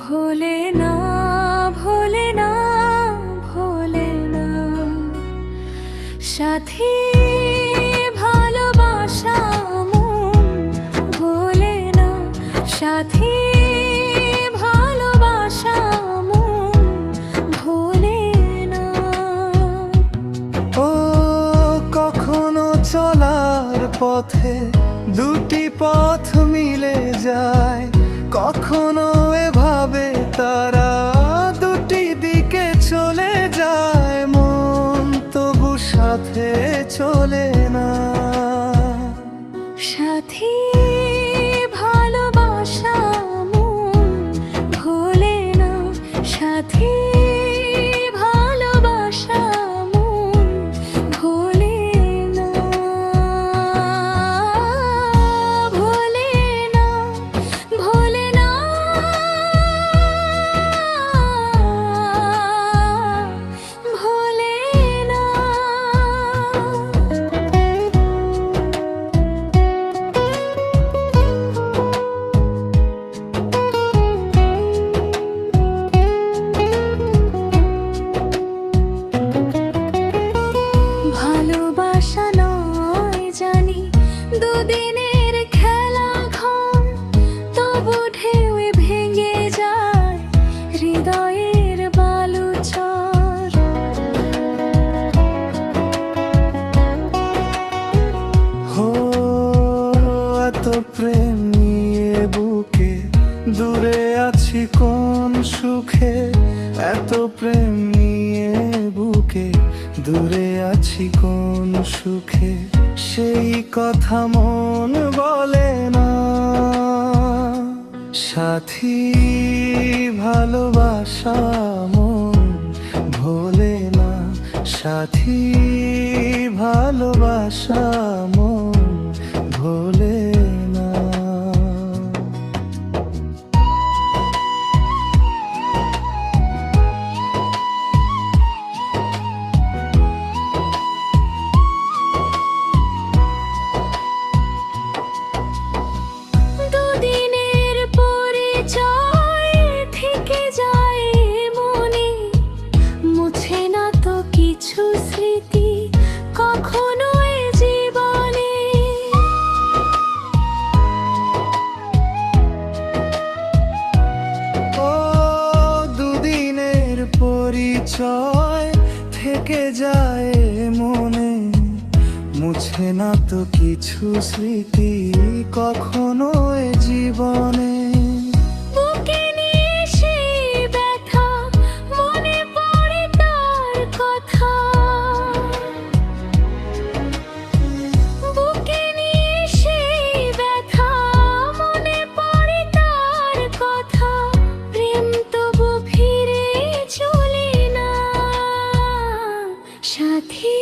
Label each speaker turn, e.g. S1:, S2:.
S1: ভোলে না, ভোলে না, ভোলে না, সাথী ভালোবাসা মন ভোলে না, সাথী ভালোবাসা মন ভোলে না।
S2: ও কখনো চলার পথে দুটি পথ মিলে যায়, কখনো এভাবে তারা দুটি দিকে চলে যায়, মন তবু সাথে চলে না।
S1: সাথী ভালোবাসা মন ভোলে না, সাথী ভালোবাসা মন ভোলে না, ভোলে না, ভোলে না, ভোলে না। ভালোবাসা নয় জানি দুদিনের খেলা ঘর, তবু ঢেউয়ে ভেঙে যায় হৃদয়ের বালুচর।
S2: হো এত প্রেম নিয়ে বুকে দূরে আছি কোন সুখে, এত প্রেম নিয়ে বুকে দূরে আছি কোন সুখে, সেই কথা মন বলে না। সাথী ভালোবাসা মন ভোলে না, সাথী ভালোবাসা মন ভোলে না।
S1: দুদিনের পরিচয় থেকে যায় মনে, মুছে না তো কিছু স্মৃতি কখনো এ জীবনে।
S2: ও দুদিনের পরিচয় থেকে যায় মনে, মুছে না তো কিছু স্মৃতি কখনো এ জীবনে।
S1: বুকে নিয়ে সেই ব্যথা মনে পড়ে তার কথা, বুকে নিয়ে সেই ব্যথা মনে পড়ে তার কথা, প্রেম তবু ফিরে চলে না। সাথী